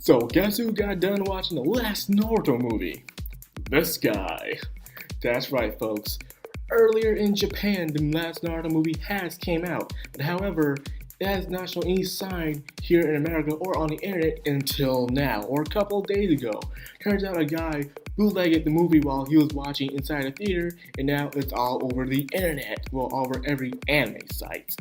So, guess who got done watching the last Naruto movie? This guy. That's right, folks. Earlier in Japan, the last Naruto movie has came out, but however, it has not shown any sign here in America or on the internet until now, or a couple of days ago. Turns out a guy bootlegged the movie while he was watching inside a theater, and now it's all over the internet, well, all over every anime site.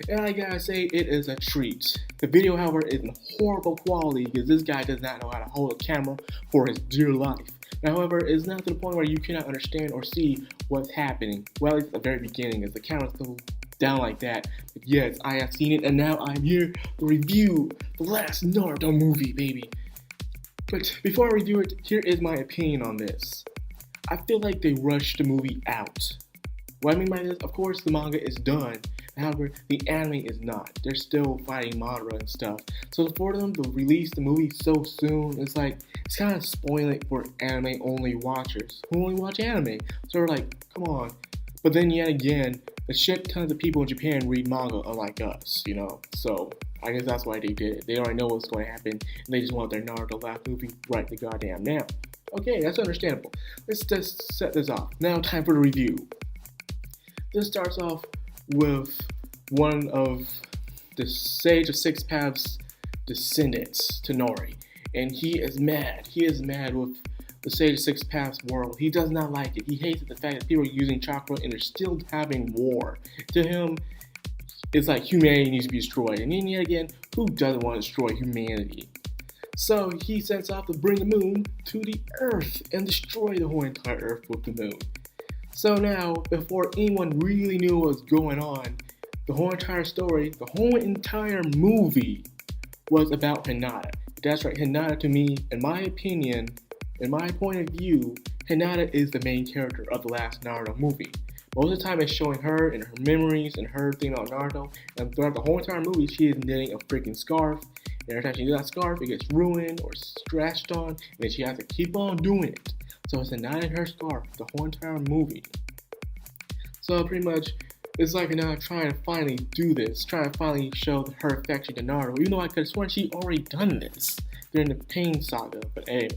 And I gotta say, it is a treat. The video, however, is in horrible quality because this guy does not know how to hold a camera for his dear life. However, it's not to the point where you cannot understand or see what's happening. Well, at the very beginning, as the camera's still down like that. But yes, I have seen it, and now I'm here to review the last Naruto movie, baby. But before I review it, here is my opinion on this. I feel like they rushed the movie out. What I mean by this, of course, the manga is done. However, the anime is not. They're still fighting Madara and stuff. So for them to release the movie so soon, it's kind of spoiling it for anime-only watchers who only watch anime. So we're like, come on. But then yet again, a shit tons of people in Japan read manga unlike us, you know? So I guess that's why they did it. They already know what's going to happen, and they just want their Naruto last movie right the goddamn now. Okay, that's understandable. Let's just set this off. Now time for the review. This starts off with one of the Sage of Six Paths descendants, Tonori. And he is mad. He is mad with the Sage of Six Paths world. He does not like it. He hates the fact that people are using chakra and they're still having war. To him, it's like humanity needs to be destroyed. And then yet again, who doesn't want to destroy humanity? So he sets off to bring the moon to the earth and destroy the whole entire earth with the moon. So now, before anyone really knew what was going on, the whole entire story, the whole entire movie was about Hinata. That's right, Hinata to me, in my opinion, in my point of view, Hinata is the main character of the last Naruto movie. Most of the time it's showing her and her memories and her thing about Naruto, and throughout the whole entire movie she is knitting a freaking scarf, and every time she does that scarf it gets ruined or scratched on, and then she has to keep on doing it. So it's Hinata and her scarf the whole entire movie. So pretty much, it's like Hinata trying to finally do this, trying to finally show her affection to Naruto, even though I could have sworn she already done this during the Pain Saga, but hey.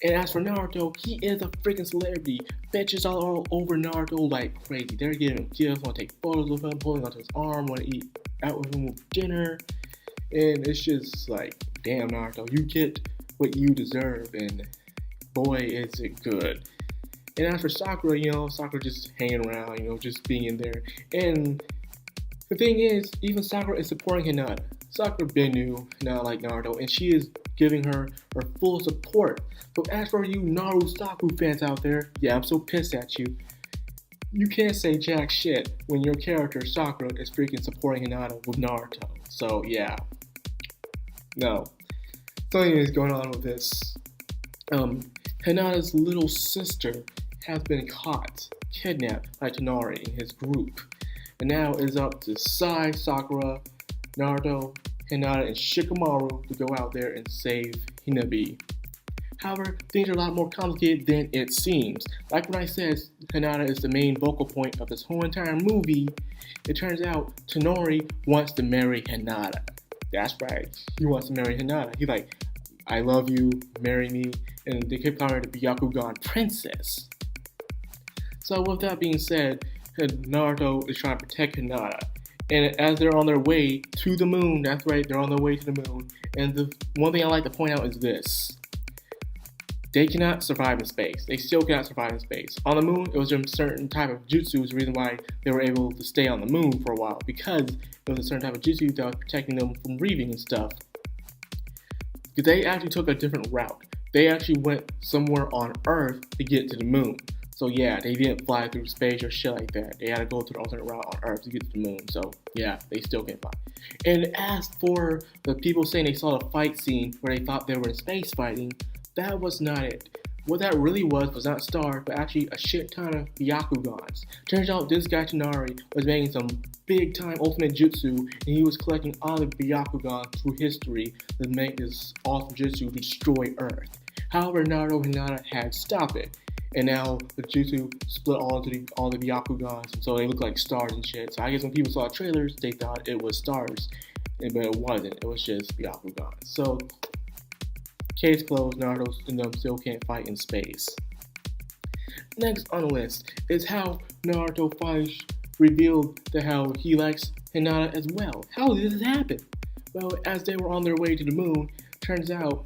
And as for Naruto, he is a freaking celebrity. Bitches all over Naruto like crazy. They're giving him gifts, want to take photos with him, pulling onto his arm, want to eat out with him with dinner. And it's just like, damn Naruto, you get what you deserve, and boy is it good. And as for Sakura, Sakura just hanging around, just being in there. And the thing is, even Sakura is supporting Hinata. Sakura been new, not like Naruto, and she is giving her full support. So as for you Naruto fans out there, yeah, I'm so pissed at you. You can't say jack shit when your character Sakura is freaking supporting Hinata with Naruto. So yeah, no. Something is going on with this. Hinata's little sister has been kidnapped by Tonori and his group. And now it is up to Sai, Sakura, Naruto, Hinata, and Shikamaru to go out there and save Hinabi. However, things are a lot more complicated than it seems. Like when I said Hinata is the main vocal point of this whole entire movie, it turns out Tonori wants to marry Hinata. That's right, he wants to marry Hinata. He's like, I love you, marry me, and they keep calling her the Byakugan princess. So with that being said, Naruto is trying to protect Hinata. And as they're on their way to the moon, that's right, they're on their way to the moon. And the one thing I like to point out is this. They cannot survive in space. They still cannot survive in space. On the moon, it was a certain type of jutsu was the reason why they were able to stay on the moon for a while. Because it was a certain type of jutsu that was protecting them from breathing and stuff. Because they actually took a different route. They actually went somewhere on Earth to get to the moon. So yeah, they didn't fly through space or shit like that. They had to go to the alternate route on Earth to get to the moon. So yeah, they still can't fly. And as for the people saying they saw the fight scene where they thought they were in space fighting, that was not it. What that really was not stars, but actually a shit ton of Byakugans. Turns out this guy Tonari was making some big time ultimate jutsu, and he was collecting all the Byakugans through history to make this awesome jutsu to destroy Earth. However, Naruto and Hinata had to stop it. And now the jutsu split all the Byakugans, and so they look like stars and shit. So I guess when people saw trailers, they thought it was stars, but it wasn't. It was just Byakugans. So Case closed, Naruto and them still can't fight in space. Next on the list is how Naruto finally revealed that how he likes Hinata as well. How did this happen? Well, as they were on their way to the moon, turns out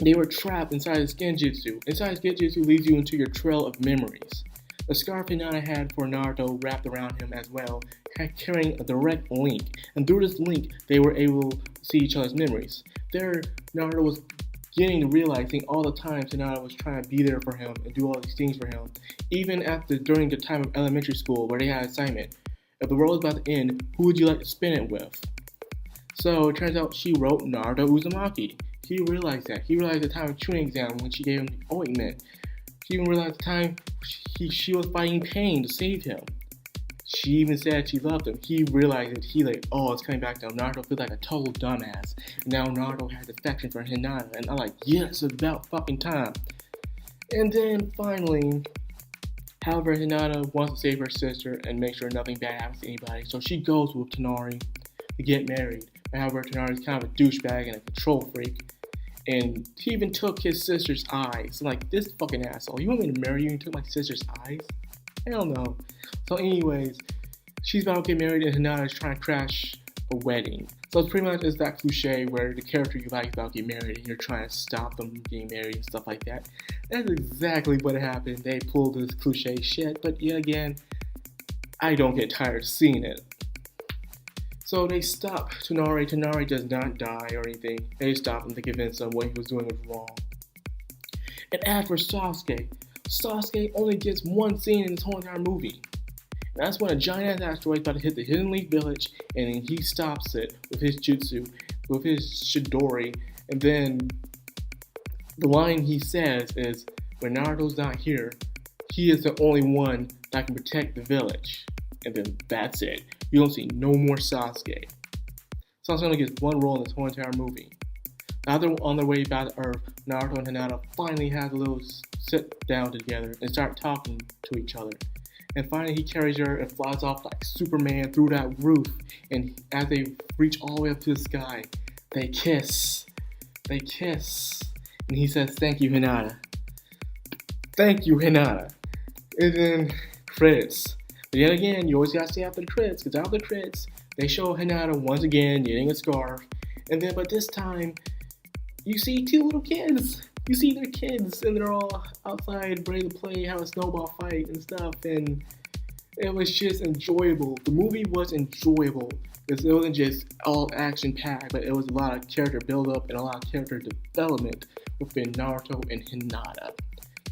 they were trapped inside a Genjutsu. Inside Genjutsu leads you into your trail of memories. The scarf Hinata had for Naruto wrapped around him as well, carrying a direct link. And through this link, they were able to see each other's memories. There, Naruto was getting to realizing all the times Hinata was trying to be there for him and do all these things for him. Even during the time of elementary school where they had an assignment. If the world was about to end, who would you like to spend it with? So it turns out she wrote Naruto Uzumaki. He realized that. He realized the time of tuning exam when she gave him the ointment. He even realized the time she was fighting pain to save him. She even said she loved him. He realized that it's coming back now. Naruto feels like a total dumbass. Now Naruto has affection for Hinata. And I'm like, yes, it's about fucking time. And then finally, however, Hinata wants to save her sister and make sure nothing bad happens to anybody. So she goes with Tonari to get married. However, Tonari's kind of a douchebag and a control freak. And he even took his sister's eyes. I'm like, this fucking asshole. You want me to marry you and you took my sister's eyes? Hell no. So anyways, she's about to get married and Hinata is trying to crash a wedding. So it's pretty much it's that cliche where the character you like is about to get married and you're trying to stop them getting married and stuff like that. That's exactly what happened. They pulled this cliche shit. But yet again, I don't get tired of seeing it. So they stop Tonari. Tonari does not die or anything. They stop him to convince him what he was doing was wrong. And as for Sasuke, Sasuke only gets one scene in this whole entire movie. And that's when a giant ass asteroid is about to hit the Hidden Leaf Village, and then he stops it with his jutsu, with his Chidori. And then the line he says is, when Naruto's not here, he is the only one that can protect the village. And then that's it. You don't see no more Sasuke. Sasuke only gets one role in this whole entire movie. Now they're on their way back to Earth, Naruto and Hinata finally have a little sit down together and start talking to each other. And finally he carries her and flies off like Superman through that roof. And as they reach all the way up to the sky, they kiss. They kiss. And he says, thank you, Hinata. Thank you, Hinata. And then credits. But yet again, you always gotta stay after the credits, because after the credits, they show Hinata once again knitting a scarf. And then, but this time, you see two little kids. You see their kids, and they're all outside ready to play, have a snowball fight and stuff. And it was just enjoyable. The movie was enjoyable. Because it wasn't just all action-packed, but it was a lot of character build-up and a lot of character development within Naruto and Hinata.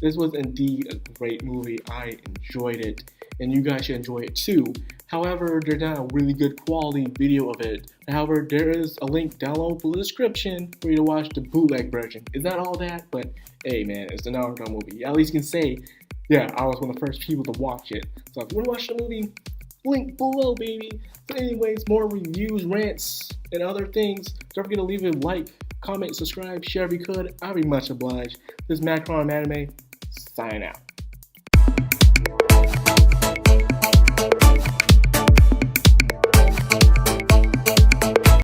This was indeed a great movie. I enjoyed it. And you guys should enjoy it too. However, there's not a really good quality video of it. However, there is a link down below in the description for you to watch the bootleg version. It's not all that, but hey man, it's the Naruto movie. At least you can say, yeah, I was one of the first people to watch it. So if you want to watch the movie, link below, baby. But anyways, more reviews, rants, and other things. Don't forget to leave a like, comment, subscribe, share if you could. I'd be much obliged. This is Macron Anime, signing out.